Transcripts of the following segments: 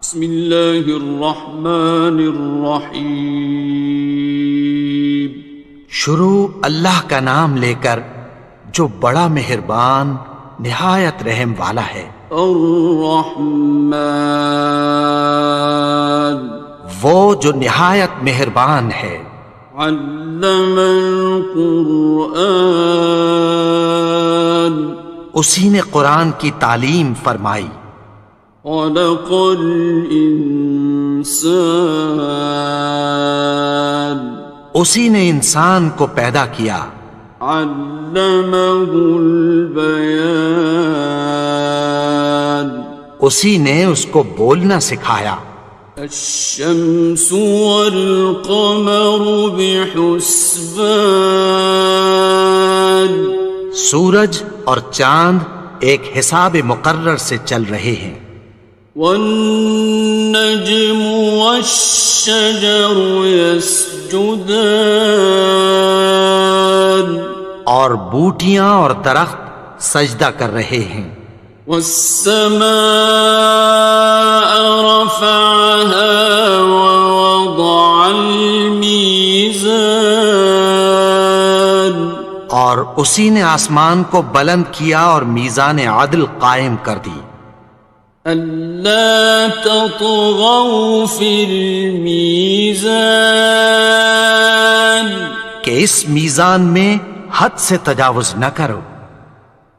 بسم اللہ الرحمن الرحیم۔ شروع اللہ کا نام لے کر جو بڑا مہربان نہایت رحم والا ہے۔ الرحمن، وہ جو نہایت مہربان ہے۔ علم القرآن، اسی نے قرآن کی تعلیم فرمائی۔ خلق الانسان، اسی نے انسان کو پیدا کیا۔ علمہ البیان، اسی نے اس کو بولنا سکھایا۔ الشمس والقمر بحسبان، سورج اور چاند ایک حساب مقرر سے چل رہے ہیں۔ والنجم والشجر يسجدان، اور بوٹیاں اور درخت سجدہ کر رہے ہیں۔ والسماء رفعها ووضع الميزان، اور اسی نے آسمان کو بلند کیا اور میزان عدل قائم کر دی۔ ألا تطغوا في الميزان، کہ اس میزان میں حد سے تجاوز نہ کرو۔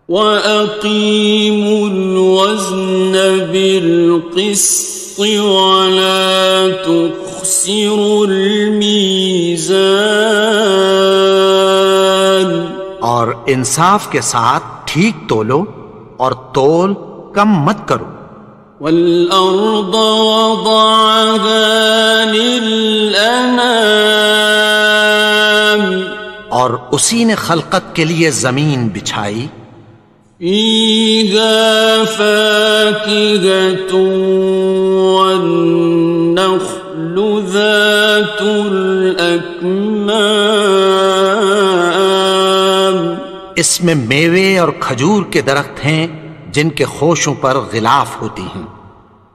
وَأَقِيمُوا الْوَزْنَ بِالْقِسْطِ وَلَا تُخْسِرُوا الْمِيزَانَ، اور انصاف کے ساتھ ٹھیک تولو اور تول کم مت کرو۔ وَالْأَرْضَ وَضَعَهَا لِلْأَنَامِ، اور اسی نے خلقت کے لیے زمین بچھائی۔ فِيهَا فَاكِهَةٌ وَالنَّخْلُ ذَاتُ الْأَكْمَامِ، اس میں میوے اور کھجور کے درخت ہیں جن کے خوشوں پر غلاف ہوتی ہیں۔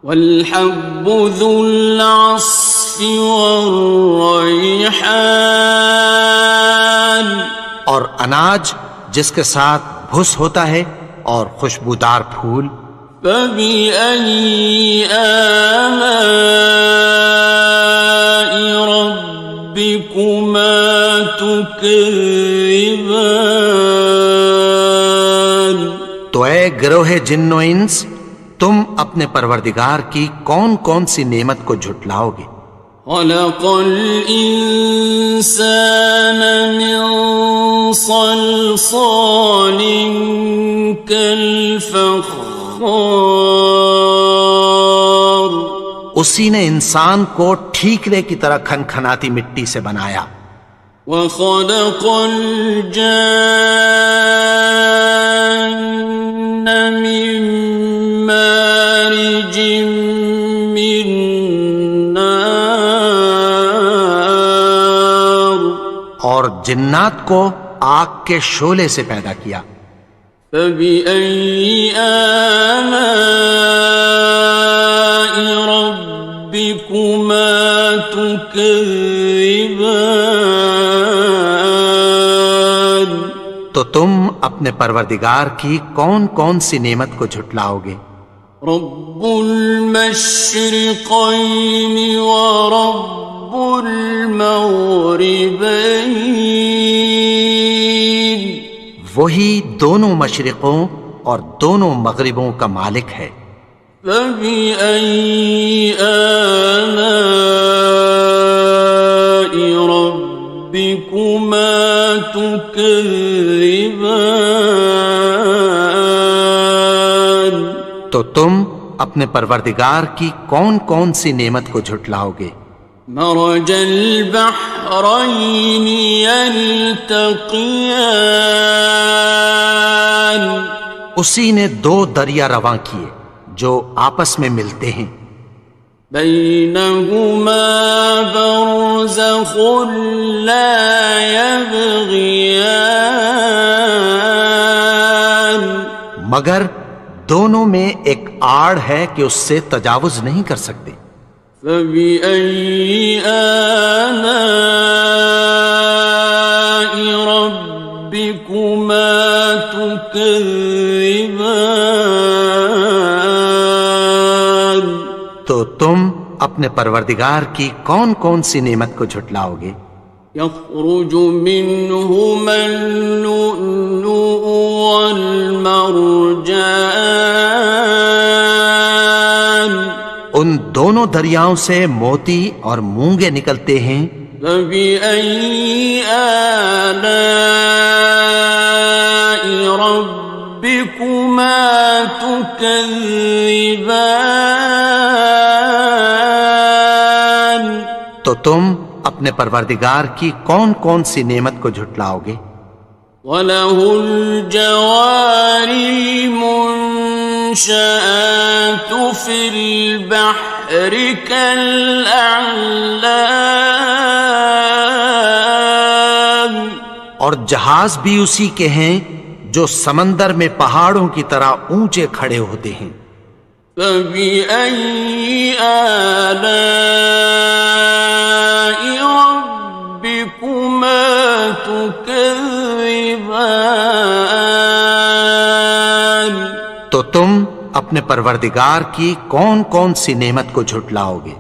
وَالْحَبُّ ذُو الْعَصْفِ وَالرَّيْحَانِ، اور اناج جس کے ساتھ بھس ہوتا ہے اور خوشبودار پھول۔ فَبِأَيِّ آلَاءِ رَبِّكُمَا تُكَذِّبَانِ، تو اے گروہ جن و انس، تم اپنے پروردگار کی کون کون سی نعمت کو جھٹلاؤ گے؟ خَلَقَ الْإِنسَانَ مِنْ صَلْصَالٍ كَالْفَخَّارِ، اسی نے انسان کو ٹھیکرے کی طرح کھنکھناتی مٹی سے بنایا۔ وَخَلَقَ الْجَانَّ مِن مَّارِجٍ مِّن نَّارٍ، اور جنات کو آگ کے شعلے سے پیدا کیا۔ فَبِأَيِّ آلَاءِ رَبِّكُمَا تُكَذِّبَانِ، تو تم اپنے پروردگار کی کون کون سی نعمت کو جھٹلاؤ گے؟ رب المشرقین ورب المغربین، وہی دونوں مشرقوں اور دونوں مغربوں کا مالک ہے۔ فَبِأَيِّ آلَاءِ رَبِّكُمَا تُكَذِّبَانِ، تو تم اپنے پروردگار کی کون کون سی نعمت کو جھٹلاؤ گے؟ مرج البحرین یلتقیان، اسی نے دو دریا رواں کیے جو آپس میں ملتے ہیں۔ بینہما برزخ لا یبغیان، مگر دونوں میں ایک آڑ ہے کہ اس سے تجاوز نہیں کر سکتے۔ فَبِأَيِّ آلَاءِ رَبِّكُمَا تُكَذِّبَانِ؟ تو تم اپنے پروردگار کی کون کون سی نعمت کو جھٹلاؤ گے؟ يخرج منهما اللؤلؤ والمرجان، ان دونوں دریاؤں سے موتی اور مونگے نکلتے ہیں۔ فبأي آلاء ربكما تكذبان؟ تو تم اپنے پروردگار کی کون کون سی نعمت کو جھٹلاؤ گے؟ وَلَهُ الْجَوَارِ الْمُنشَآتُ فِي الْبَحْرِ كَالْأَعْلَامِ، اور جہاز بھی اسی کے ہیں جو سمندر میں پہاڑوں کی طرح اونچے کھڑے ہوتے ہیں۔ فَبِأَيِّ آلَاءِ رَبِّكُمَا تُكَذِّبَانِ؟ تو تم اپنے پروردگار کی کون کون سی نعمت کو جھٹلاؤ گے؟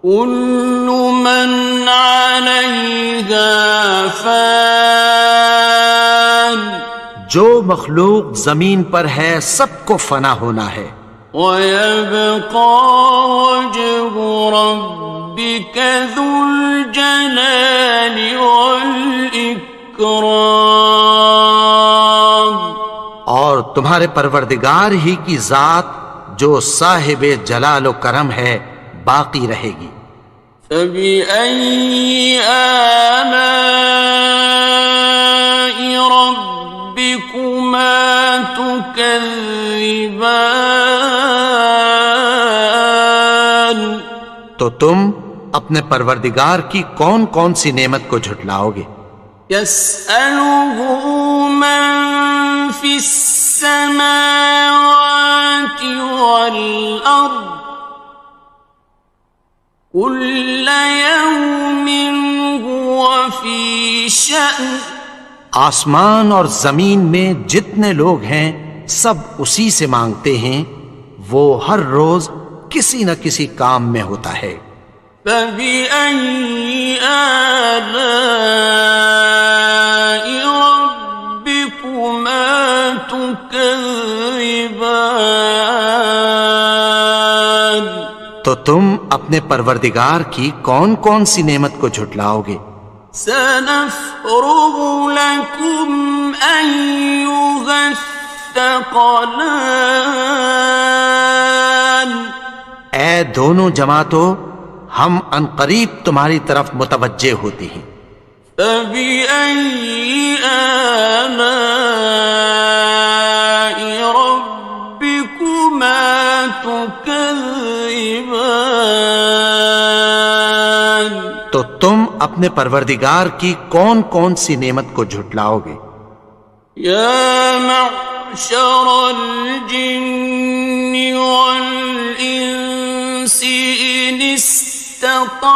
كُلُّ مَنْ عَلَيْهَا فَانٍ، جو مخلوق زمین پر ہے سب کو فنا ہونا ہے۔ وَيَبْقَى وَجْهُ رَبِّكَ ذُو الْجَلَالِ وَالْإِكْرَامِ، اور تمہارے پروردگار ہی کی ذات جو صاحب جلال و کرم ہے باقی رہے گی۔ فَبِأَيِّ آلَاءِ رَبِّكُمَا تُكَذِّبَانِ؟ تو تم اپنے پروردگار کی کون کون سی نعمت کو جھٹلاؤ گے؟ يَسْأَلُهُ مَن فِي السَّمَاوَاتِ وَالْأَرْضِ كُلَّ يَوْمٍ هُوَ فِي شَأْنٍ، آسمان اور زمین میں جتنے لوگ ہیں سب اسی سے مانگتے ہیں، وہ ہر روز کسی نہ کسی کام میں ہوتا ہے۔ فَبِأَيِّ آلَاءِ رَبِّكُمَا تُكَذِّبَانِ؟ تو تم اپنے پروردگار کی کون کون سی نعمت کو جھٹلاؤ گے؟ سَنَفْرُغُ لَكُمْ أَيُّهَ الثَّقَلَانِ، اے دونوں جماعتوں، ہم عنقریب تمہاری طرف متوجہ ہوتے ہیں۔ فَبِأَيِّ آلَاءِ رَبِّكُمَا تُكَذِّبَانِ؟ تو تم اپنے پروردگار کی کون کون سی نعمت کو جھٹلاؤ گے؟ يَا مَعْشَرَ الْجِنِّ وَالْإِنسِ إِنِ اسْتَطَعْتُمْ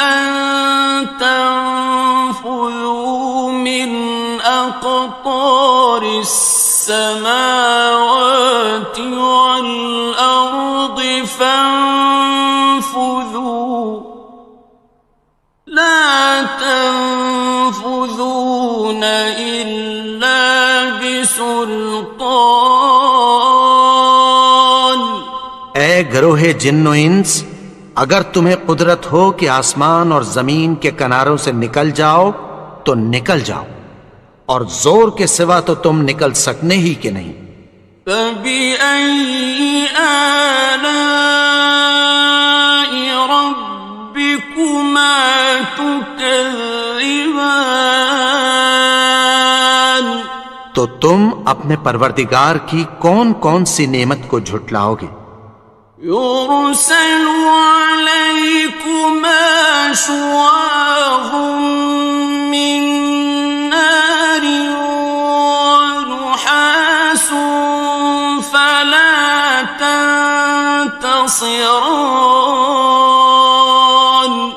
أَن تَنفُذُوا مِنْ أَقْطَارِ السَّمَاوَاتِ وَالْأَرْضِ فَانفُذُوا لَا تَنفُذُونَ إِلَّا بِسُلْطَانٍ۔ اے گروہ جن و انس، اگر تمہیں قدرت ہو کہ آسمان اور زمین کے کناروں سے نکل جاؤ تو نکل جاؤ، اور زور کے سوا تو تم نکل سکنے ہی کہ نہیں۔ فَبِأَيِّ آلَاءِ رَبِّكُمَا تُكَذِّبَانِ؟ تو تم اپنے پروردگار کی کون کون سی نعمت کو جھٹلاؤ گے؟ يُرْسَلُ عَلَيْكُمَا شُوَاظٌ مِّن نَّارٍ وَنُحَاسٌ فلا تنتصران.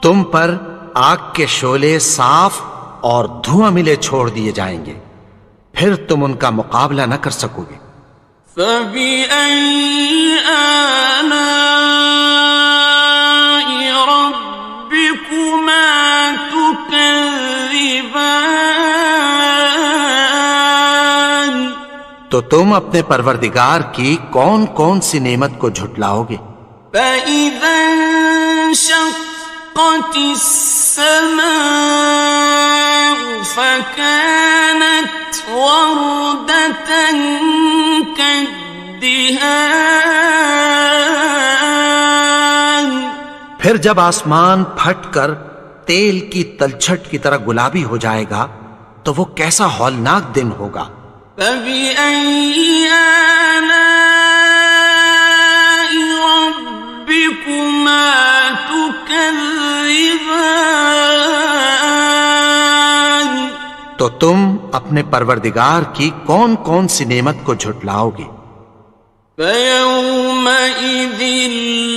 تم پر آگ کے شعلے صاف اور دھواں ملے چھوڑ دیے جائیں گے، پھر تم ان کا مقابلہ نہ کر سکو گے۔ فَبِأَيِّ آلَاءِ رَبِّكُمَا تُكَذِّبَانِ. تو تم اپنے پروردگار کی کون کون سی نعمت کو جھٹلاؤ گے؟ فَإِذَا انشَقَّتِ السَّمَاءُ فَكَانَتْ وَرْدَةً كَالدِّهَانِ. پھر جب آسمان پھٹ کر تیل کی تلچھٹ کی طرح گلابی ہو جائے گا تو وہ کیسا ہولناک دن ہوگا۔ فَبِأَيِّ آلَاءِ رَبِّكُمَا تُكَذِّبَانِ. تو تم اپنے پروردگار کی کون کون سی نعمت کو جھٹلاؤ گے؟ فَيَوْمَئِذٍ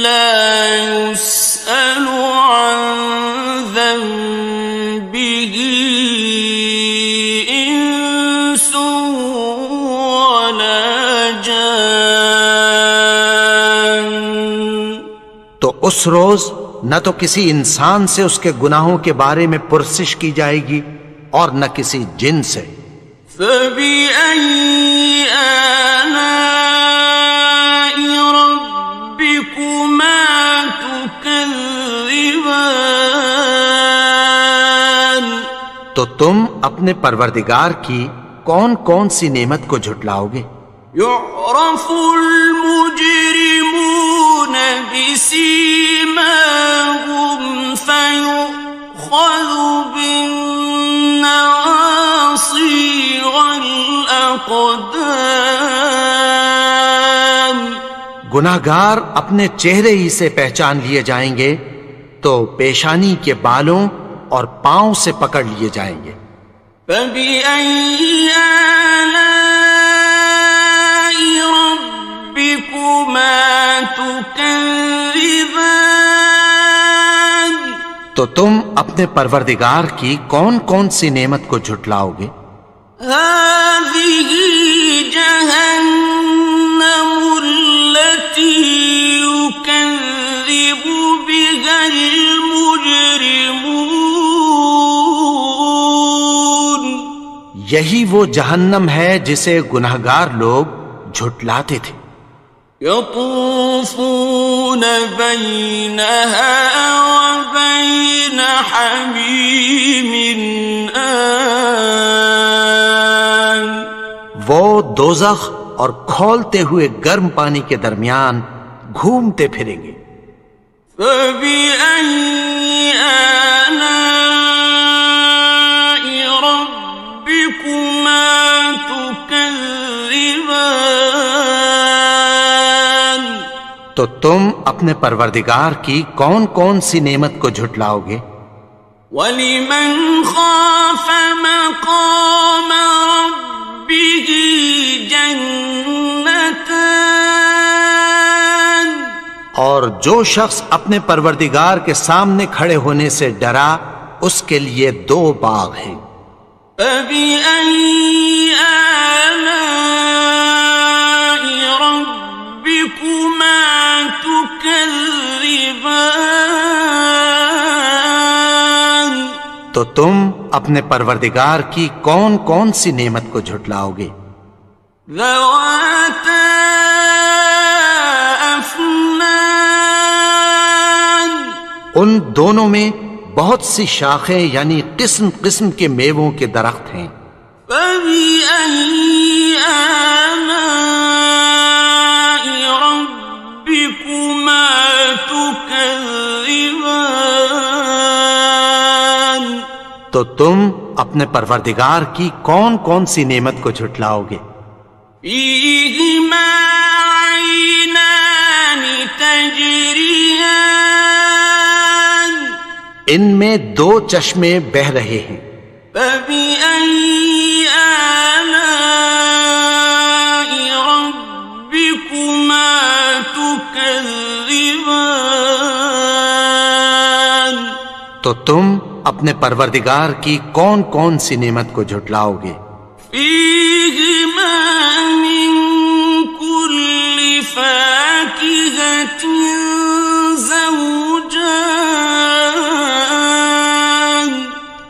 لَا يُسْأَلُ عَنْ ذَنبِهِ إِنسٌ وَلَا جَانٌ. تو اس روز نہ تو کسی انسان سے اس کے گناہوں کے بارے میں پرسش کی جائے گی اور نہ کسی جن سے۔ فَبِأَيِّ آلَاءِ رَبِّكُمَا تُكَذِّبَانِ. تو تم اپنے پروردگار کی کون کون سی نعمت کو جھٹلاؤ گے؟ يُعْرَفُ الْمُجْرِمُونَ بِسِيمَاهُمْ فَيُؤْخَذُ بِالنَّوَاصِي وَالْأَقْدَامِ. گناہگار اپنے چہرے ہی سے پہچان لیے جائیں گے تو پیشانی کے بالوں اور پاؤں سے پکڑ لیے جائیں گے۔ فَبِأَيِّ آلَاءِ رَبِّكُمَا تُكَذِّبَانِ. تو تم اپنے پروردگار کی کون کون سی نعمت کو جھٹلاؤ گے؟ هَذِهِ جَهَنَّمُ الَّتِي يُكَذِّبُ بِهَا الْمُجْرِمُونَ. یہی وہ جہنم ہے جسے گناہگار لوگ جھٹلاتے تھے۔ يَطُوفُونَ بَيْنَهَا وَبَيْنَ حَمِيمٍ آنٍ. وہ دوزخ اور کھولتے ہوئے گرم پانی کے درمیان گھومتے پھریں گے۔ فَبِأَيِّ آلَاءِ رَبِّكُمَا تُكَذِّبَانِ. تو تم اپنے پروردگار کی کون کون سی نعمت کو جھٹلاؤ گے؟ وَلِمَنْ خَافَ مَقَامَ رَبِّهِ جَنَّتَانِ. اور جو شخص اپنے پروردگار کے سامنے کھڑے ہونے سے ڈرا اس کے لیے 2 باغ ہیں۔ فَبِأَيِّ آلَاءِ رَبِّكُمَا تُكَذِّبَانِ. تو تم اپنے پروردگار کی کون کون سی نعمت کو جھٹلاؤ گے؟ ذَوَاتَا أَفْنَانٍ. ان دونوں میں بہت سی شاخیں یعنی قسم قسم کے میووں کے درخت ہیں۔ فَبِأَيِّ آلَاءِ رَبِّكُمَا تُكَذِّبَانِ. تو تم اپنے پروردگار کی کون کون سی نعمت کو جھٹلاؤ گے؟ فِيهِمَا عَيْنَانِ تَجْرِيَانِ. ان میں 2 چشمے بہہ رہے ہیں۔ فَبِأَيِّ آلَاءِ رَبِّكُمَا تو تم اپنے پروردگار کی کون کون سی نعمت کو جھٹلاؤ گے؟ فیہما من کل فاکہۃ زوجان،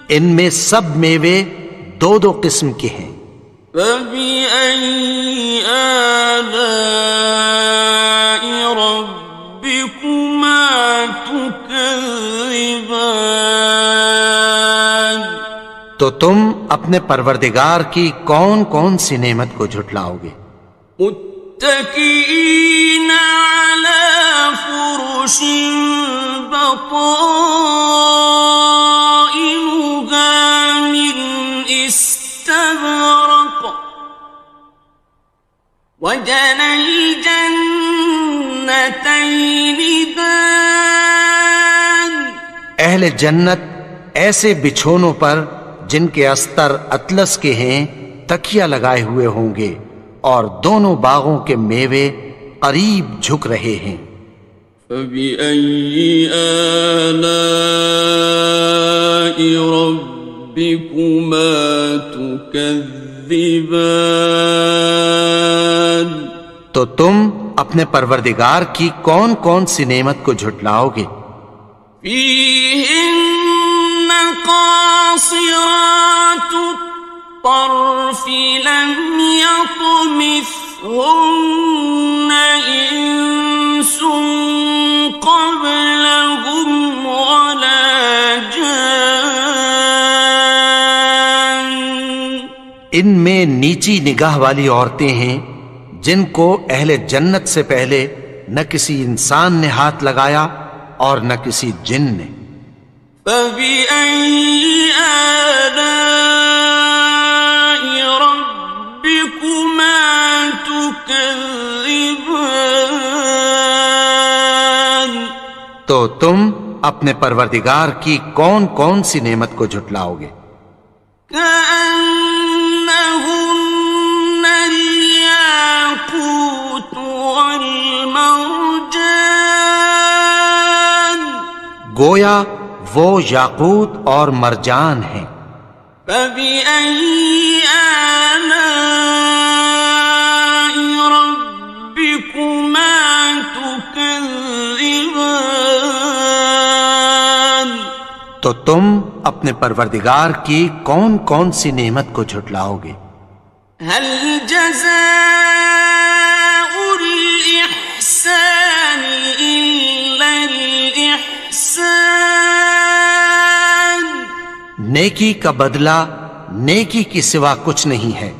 ان میں سب میوے دو دو قسم کے ہیں۔ فبأي آلاء ربكما تكذبان، تو تم اپنے پروردگار کی کون کون سی نعمت کو جھٹلاؤ گے؟ متكئين على فرش بطائنها من استبرق، وجنى الجنتين دان، اہل جنت ایسے بچھونوں پر جن کے استر اطلس کے ہیں تکیہ لگائے ہوئے ہوں گے، اور دونوں باغوں کے میوے قریب جھک رہے ہیں۔ فبأي آلاء ربكما تكذبان، تو تم اپنے پروردگار کی کون کون سی نعمت کو جھٹلاؤ گے؟ فيهن قاصرات الطرف لم يطمثهن إنس قبلهم ولا جان، ان میں نیچی نگاہ والی عورتیں ہیں جن کو اہل جنت سے پہلے نہ کسی انسان نے ہاتھ لگایا اور نہ کسی جن نے۔ فبأي آلاء ربكما تكذبان، تو تم اپنے پروردگار کی کون کون سی نعمت کو جھٹلاؤ گے؟ كأنهن الياقوت والمرجان، گویا وہ یاقوت اور مرجان ہیں۔ فبأي آلاء ربكما تكذبان، تو تم اپنے پروردگار کی کون کون سی نعمت کو جھٹلاؤ گے؟ هل جزاء الإحسان إلا الإحسان، نیکی کا بدلہ نیکی کی سوا کچھ نہیں ہے۔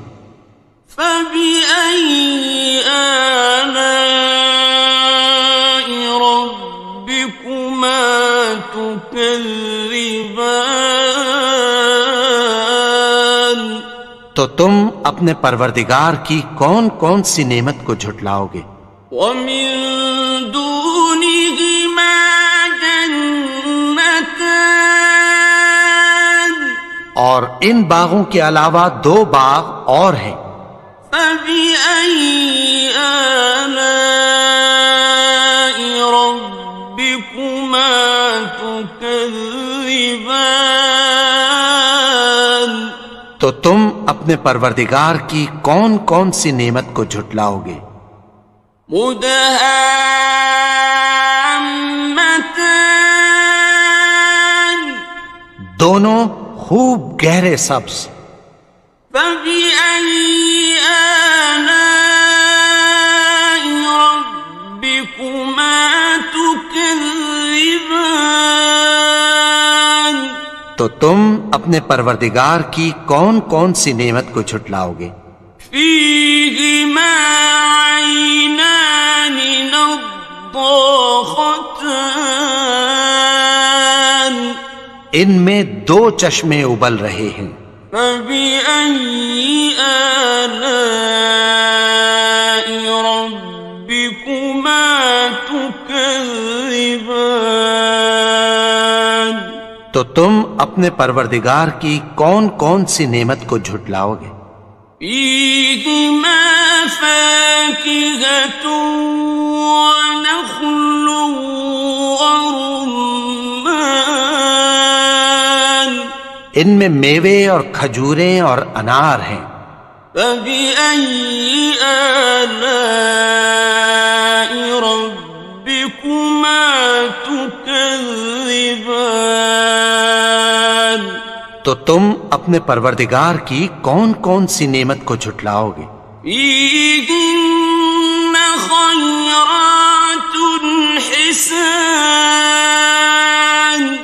فبأي آلاء ربكما تكذبان، تو تم اپنے پروردگار کی کون کون سی نعمت کو جھٹلاؤ گے؟ ومن دونهما جنتان، اور ان باغوں کے علاوہ دو باغ اور ہیں۔ فبأي آلاء ربكما تكذبان، تو تم اپنے پروردگار کی کون کون سی نعمت کو جھٹلاؤ گے؟ مدهامتان، دونوں خوب گہرے سبز۔ فبأي آلاء ربكما تكذبان، تو تم اپنے پروردگار کی کون کون سی نعمت کو جھٹلاؤ گے؟ فيهما عينان نضاختان، ان میں دو چشمے ابل رہے ہیں۔ فبأي آلاء ربكما تكذبان، تو تم اپنے پروردگار کی کون کون سی نعمت کو جھٹلاؤ گے؟ فيهما فاكهة ونخل ورمان، ان میں میوے اور کھجوریں اور انار ہیں۔ فبأي آلاء ربكما تكذبان؟ تو تم اپنے پروردگار کی کون کون سی نعمت کو جھٹلاؤ گے؟ فيهن خيرات حسان،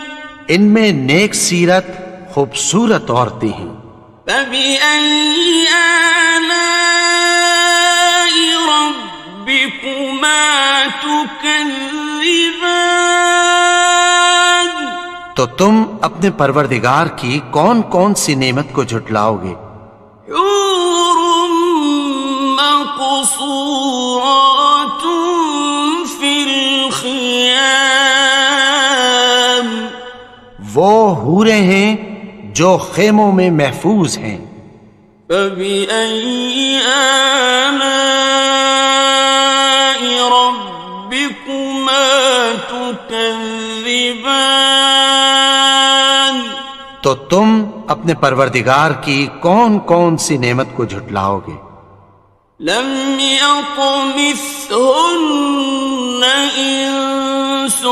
ان میں نیک سیرت خوبصورت عورتیں ہیں۔ فبأي آلاء ربكما تكذبان؟ تو تم اپنے پروردگار کی کون کون سی نعمت کو جھٹلاؤ گے؟ حور مقصورات في الخيام، وہ حوریں ہیں جو خیموں میں محفوظ ہیں۔ فبأي آلاء ربكما تكذبان؟ تو تم اپنے پروردگار کی کون کون سی نعمت کو جھٹلاؤ گے؟ لم يطمثهن إنس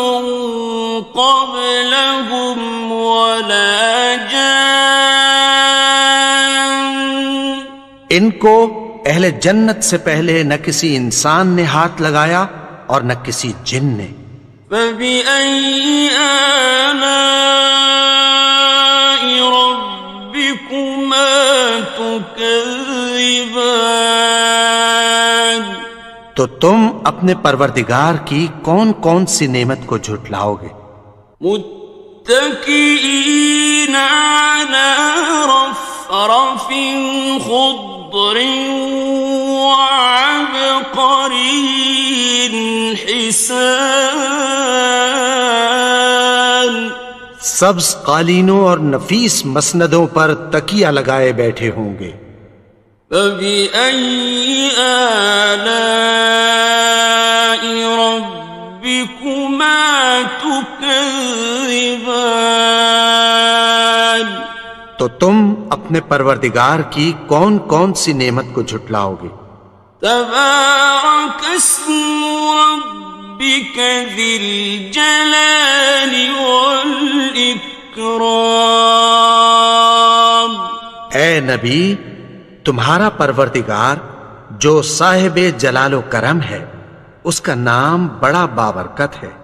قبلهم ولا جان، ان کو اہل جنت سے پہلے نہ کسی انسان نے ہاتھ لگایا اور نہ کسی جن نے۔ فبأي آلاء ربكما تكذبان؟ تو تم اپنے پروردگار کی کون کون سی نعمت کو جھٹلاؤ گے؟ متكئين على رفرف خضر وعبقري حسان، سبز قالینوں اور نفیس مسندوں پر تکیہ لگائے بیٹھے ہوں گے۔ فبأي آلاء ربكما تكذبان؟ تو تم اپنے پروردگار کی کون کون سی نعمت کو جھٹلاؤ گے؟ تبارك اسم ربك ذي الجلال والإكرام۔ اے نبی، تمہارا پروردگار جو صاحب جلال و کرم ہے، اس کا نام بڑا بابرکت ہے۔